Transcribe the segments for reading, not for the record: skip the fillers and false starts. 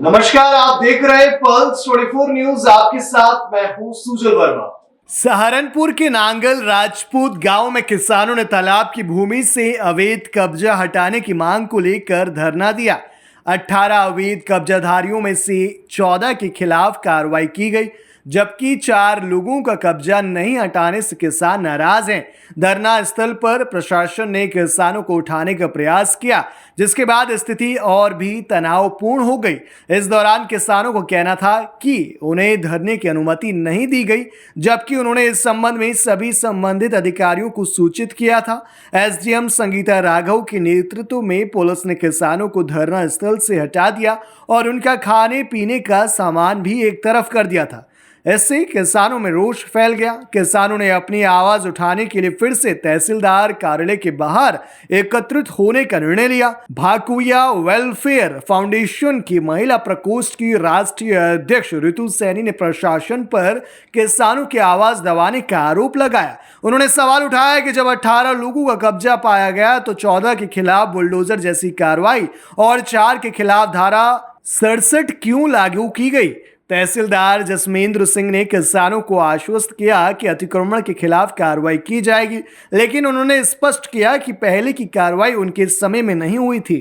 नमस्कार, आप देख रहे हैं पल्स 24 न्यूज। आपके साथ मैं हूं सुजल वर्मा। सहारनपुर के नांगल राजपूत गांव में किसानों ने तालाब की भूमि से अवैध कब्जा हटाने की मांग को लेकर धरना दिया। 18 अवैध कब्जाधारियों में से 14 के खिलाफ कार्रवाई की गई, जबकि 4 लोगों का कब्जा नहीं हटाने से किसान नाराज हैं। धरना स्थल पर प्रशासन ने किसानों को उठाने का प्रयास किया, जिसके बाद स्थिति और भी तनावपूर्ण हो गई। इस दौरान किसानों को कहना था कि उन्हें धरने की अनुमति नहीं दी गई, जबकि उन्होंने इस संबंध में सभी संबंधित अधिकारियों को सूचित किया था। एसडीएम संगीता राघव के नेतृत्व में पुलिस ने किसानों को धरना स्थल से हटा दिया और उनका खाने पीने का सामान भी एक तरफ कर दिया था। इससे किसानों में रोष फैल गया। किसानों ने अपनी आवाज उठाने के लिए फिर से तहसीलदार कार्यालय के बाहर एकत्रित होने का निर्णय लिया। भाकुया वेलफेयर फाउंडेशन की महिला प्रकोष्ठ की राष्ट्रीय अध्यक्ष ऋतु सैनी ने प्रशासन पर किसानों की आवाज दबाने का आरोप लगाया। उन्होंने सवाल उठाया कि जब 18 लोगों का कब्जा पाया गया तो 14 के खिलाफ बुलडोजर जैसी कार्रवाई और 4 के खिलाफ धारा 67 क्यों लागू की गई। तहसीलदार जसमेंद्र सिंह ने किसानों को आश्वस्त किया कि अतिक्रमण के खिलाफ कार्रवाई की जाएगी, लेकिन उन्होंने स्पष्ट किया कि पहले की कार्रवाई उनके समय में नहीं हुई थी।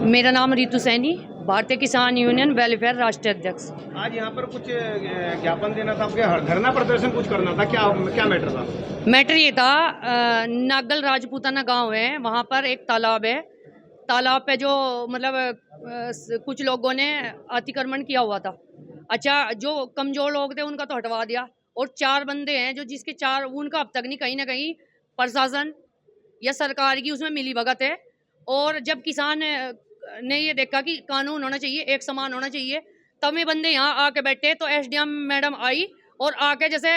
मेरा नाम ऋतु सैनी, भारतीय किसान यूनियन वेलफेयर राष्ट्रीय अध्यक्ष। आज यहाँ पर कुछ ज्ञापन देना था, आपके धरना प्रदर्शन कुछ करना था, क्या मैटर था? मैटर ये था, नागल राजपूताना गांव है, वहाँ पर एक तालाब है। तालाब पे जो मतलब कुछ लोगों ने अतिक्रमण किया हुआ था। अच्छा, जो कमजोर लोग थे उनका तो हटवा दिया, और 4 बंदे हैं जो जिसके 4 उनका अब तक नहीं, कहीं ना कहीं प्रशासन या सरकार की उसमें मिली भगत है। और जब किसान ने ये देखा कि कानून होना चाहिए, एक समान होना चाहिए, तब ये बंदे यहाँ आके बैठे। तो एसडीएम मैडम आई और आके जैसे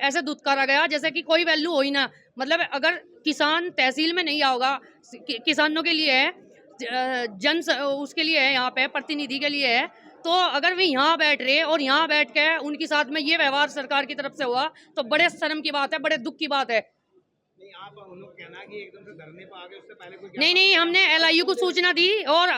ऐसे धुतकारा गया जैसे कि कोई वैल्यू हो ही ना। मतलब अगर किसान तहसील में नहीं आओगा, किसानों के लिए है, उसके लिए है, यहाँ पे प्रतिनिधि के लिए है, तो अगर वे यहाँ बैठ रहे और यहाँ बैठ के उनके साथ में ये व्यवहार सरकार की तरफ से हुआ तो बड़े शर्म की बात है, बड़े दुख की बात है। नहीं, आप उन्होंने कहना कि एकदम से धरने पर आ गए, उससे पहले कोई नहीं, हमने एलआईयू को सूचना दी और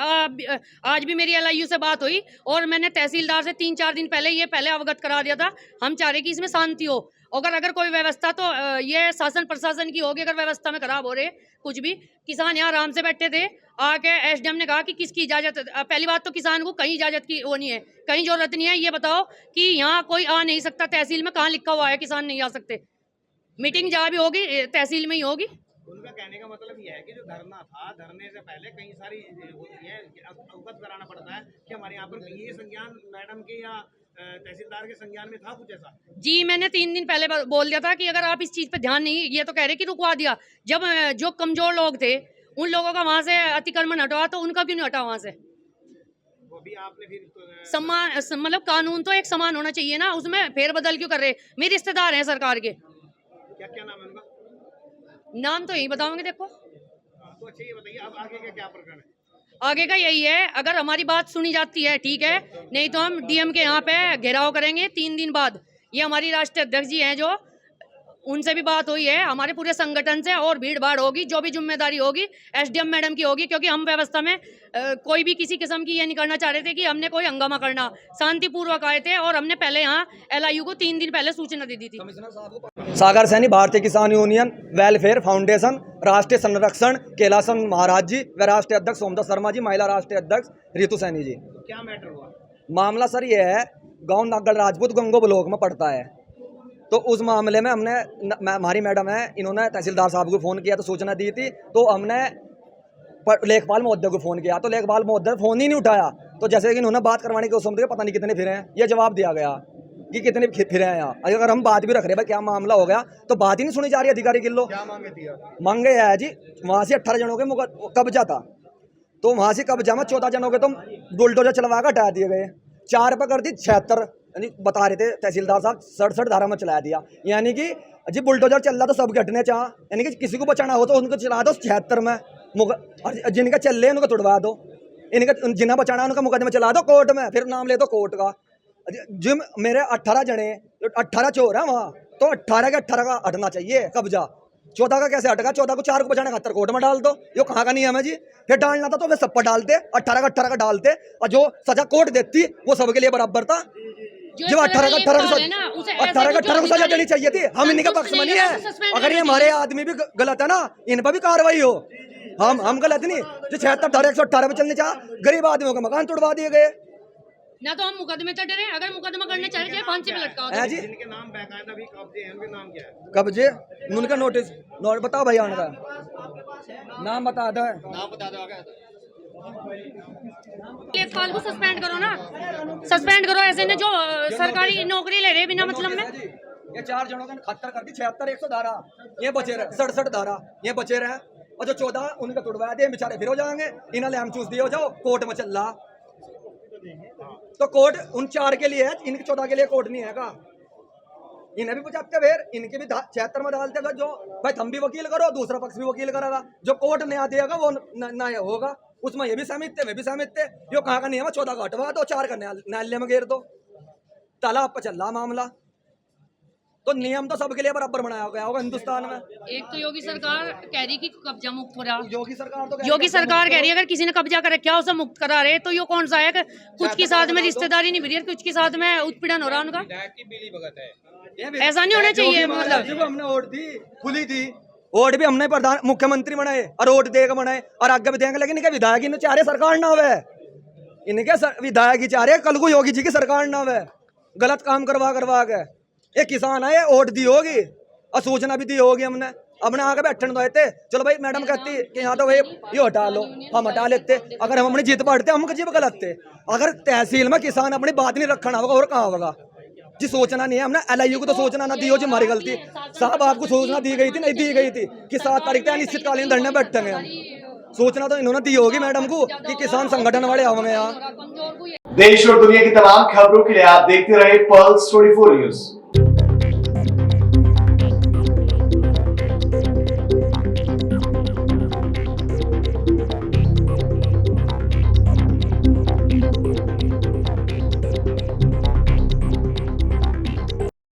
आज भी मेरी एलआईयू से बात हुई और मैंने तहसीलदार से 3-4 दिन पहले ये पहले अवगत करा दिया था। हम चाह रहे कि इसमें शांति हो, अगर कोई व्यवस्था तो ये शासन प्रशासन की होगी। अगर व्यवस्था में खराब हो रहे कुछ भी, किसान यहाँ आराम से बैठे थे। आके एसडीएम ने कहा कि किसकी इजाजत, पहली बात तो किसान को कहीं इजाजत की वो नहीं है, कहीं जरूरत नहीं है। ये बताओ कि यहाँ कोई आ नहीं सकता, तहसील में कहाँ लिखा हुआ है किसान नहीं आ सकते? मीटिंग जहाँ भी होगी तहसील में ही होगी। उनका कहने का मतलब यह है कि जो धरना था, धरने से पहले कई सारी होती है, अवगत कराना पड़ता है कि हमारे यहाँ पर ये संज्ञान मैडम के या तहसीलदार के संज्ञान में था कुछ ऐसा? जी, मैंने 3 दिन पहले बोल दिया था कि अगर आप इस चीज पे ध्यान नहीं, ये तो कह रहे कि रुकवा दिया। जब जो कमजोर लोग थे उन लोगों का वहां से अतिक्रमण हटवा, तो उनका क्यों नहीं हटा वहां से? वो भी आपने फिर समान, मतलब कानून तो एक समान होना चाहिए ना, उसमें फेरबदल क्यों कर रहे? मेरे रिश्तेदार हैं सरकार के। क्या नाम है उनका? नाम तो यही बताओगे। देखो, तो अच्छा ये बताइए, अब आगे का क्या प्रकरण है? आगे का यही है, अगर हमारी बात सुनी जाती है ठीक है, नहीं तो हम डीएम के यहाँ पे घेराव करेंगे 3 दिन बाद। ये हमारी राष्ट्रीय अध्यक्ष जी हैं, जो उनसे भी बात हुई है हमारे पूरे संगठन से, और भीड़ भाड़ होगी, जो भी जिम्मेदारी होगी एसडीएम मैडम की होगी, क्योंकि हम व्यवस्था में कोई भी किसी किस्म की ये नहीं करना चाह रहे थे कि हमने कोई हंगामा करना। शांतिपूर्वक आए थे और हमने पहले यहाँ एलआईयू को 3 दिन पहले सूचना दे दी थी। सागर सैनी, भारतीय किसान यूनियन वेलफेयर फाउंडेशन राष्ट्रीय संरक्षण कैलासन महाराज जी व राष्ट्रीय अध्यक्ष सोमदास शर्मा जी, महिला राष्ट्रीय अध्यक्ष ऋतु सैनी जी। तो क्या मैटर हुआ? मामला सर ये है, गांव नागल राजपूत गंगो ब्लॉक में पड़ता है। तो उस मामले में हमने, हमारी मैडम है, इन्होंने तहसीलदार साहब को फ़ोन किया तो सूचना दी थी। तो हमने लेखपाल महोदय को फ़ोन किया तो लेखपाल महोदय फ़ोन ही नहीं उठाया। तो जैसे कि इन्होंने बात करवाने की कोशिश की, पता नहीं कितने फिरे हैं, ये जवाब दिया गया कि कितने फिरे हैं यहाँ। अगर हम बात भी रख रहे भाई क्या मामला हो गया, तो बात ही नहीं सुनी जा रही अधिकारी किलो। क्या मांगे थी? मांगे है जी, वहाँ से 18 जनों के कब्जा था, तो वहाँ से कब्जा में 14 जनों के तो बुलडोजर चलवा कर हटा दिए गए। 4 पर कर दी 76, यानी बता रहे थे तहसीलदार साहब 67 धारा में चला दिया। यानी कि जी बुलडोजर चल रहा तो सब घटने चाह, यानी कि किसी को बचाना हो तो उनको चला दो 76 में, जिनका चल रहे उनको तुड़वा दो, इनका जिन्हें बचाना उनका मुकदमा चला दो कोर्ट में, फिर नाम ले दो कोर्ट का। जिम मेरे 18 जने, 18 चोर है वहाँ, तो 18 के 18 का हटना चाहिए कब्जा। 14 का कैसे हटेगा? 14 को 4 को बचाने खातर कोर्ट में डाल दो, ये कहाँ का नियम है जी? फिर डालना था तो वे सब पर डालते, 18 का 18 का डालते, और जो सजा कोर्ट देती वो सबके लिए बराबर था। जो 18 का 18 को सजा देनी चाहिए थी। हम इन्हीं के पक्ष में नहीं है। अगर ये हमारे आदमी भी गलत है ना, इन पर भी कार्रवाई हो। हम गलत नहीं। जो 76 धारा 118 में चलने चाह, गरीब आदमियों के मकान तोड़वा दिए गए ना, तो हम मुकदमे तो डरे। अगर मुकदमा करने चाहिए फांसी पे लटकाओ है जी। जिनके नाम बेकायदा भी कब्जे हैं, उनके नाम क्या है? कब्जे उनका नोटिस बताओ भैया, उनका नाम बता दो। एक साल को सस्पेंड करो ना, सस्पेंड करो। ऐसे ने जो सरकारी नौकरी ले रहे बिना मतलब में। ये 4 जनों ने खत्तर कर दी, 76 100 धारा ये बचे रहे, 67 धारा ये बचे रहे, और जो 14 उनका तोड़वा दिए, बेचारे फिर हो जाएंगे। इन्हें हम चूस दिए हो जाओ, कोर्ट में चल रहा। तो कोर्ट उन 4 के लिए है, इनके 14 के लिए कोर्ट नहीं है का। इन्हें भी बचाते फिर इनके भी 76 में डालते थे। जो भाई तुम भी वकील करो, दूसरा पक्ष भी वकील करेगा, जो कोर्ट न्याय देगा वो न्याय होगा। उसमें ये भी सहमत थे, मैं भी सहमत थे। यो कहाँ का नियम है? 14 का हटवा दो, 4 का न्यायालय में घेर दो, तालाब पर चल रहा मामला। तो नियम तो सबके लिए बराबर बनाया गया होगा हिंदुस्तान में। एक तो योगी सरकार कह रही कि कब्जा मुक्त हो रहा, योगी सरकार कह रही है अगर किसी ने कब्जा कर रखा उसे मुक्त करा रहे। तो ये कौन सा है? कुछ के साथ में रिश्तेदारी नहीं बनी, कुछ के साथ में उत्पीड़न हो रहा उनका। ऐसा नहीं होना चाहिए। मतलब हमने वोट दी, खुली थी वोट भी हमने प्रधान मुख्यमंत्री बनाए और वोट देकर बनाए और आगे भी देंगे। लेकिन इनके विधायक इन चाह रहे सरकार ना हो, इनके विधायक ही चाह रहे कल को योगी जी की सरकार ना हो, गलत काम करवा के। एक किसान है, वोट दी होगी और सूचना भी दी होगी हमने, अपने आगे बैठने दो थे। चलो भाई मैडम कहती कि यहाँ तो भाई ये हटा लो, हम हटा लेते। अगर हम अपनी जीत बांटते हम जीत गलत थे। अगर तहसील में किसान अपनी बात नहीं रखना होगा और कहाँ होगा जी? सोचना नहीं है हमने, LIU को तो सोचना ना दी हो जी, हमारी गलती। साहब आपको सूचना दी गई थी, नहीं दी गई थी कि 7 तारीख तक अनिश्चितकालीन धरने बैठेंगे हम। सूचना तो इन्होंने दी होगी मैडम को कि किसान संगठन वाले आवेंगे यहाँ। देश और दुनिया की तमाम खबरों के लिए आप देखते रहे Pulse 24 न्यूज।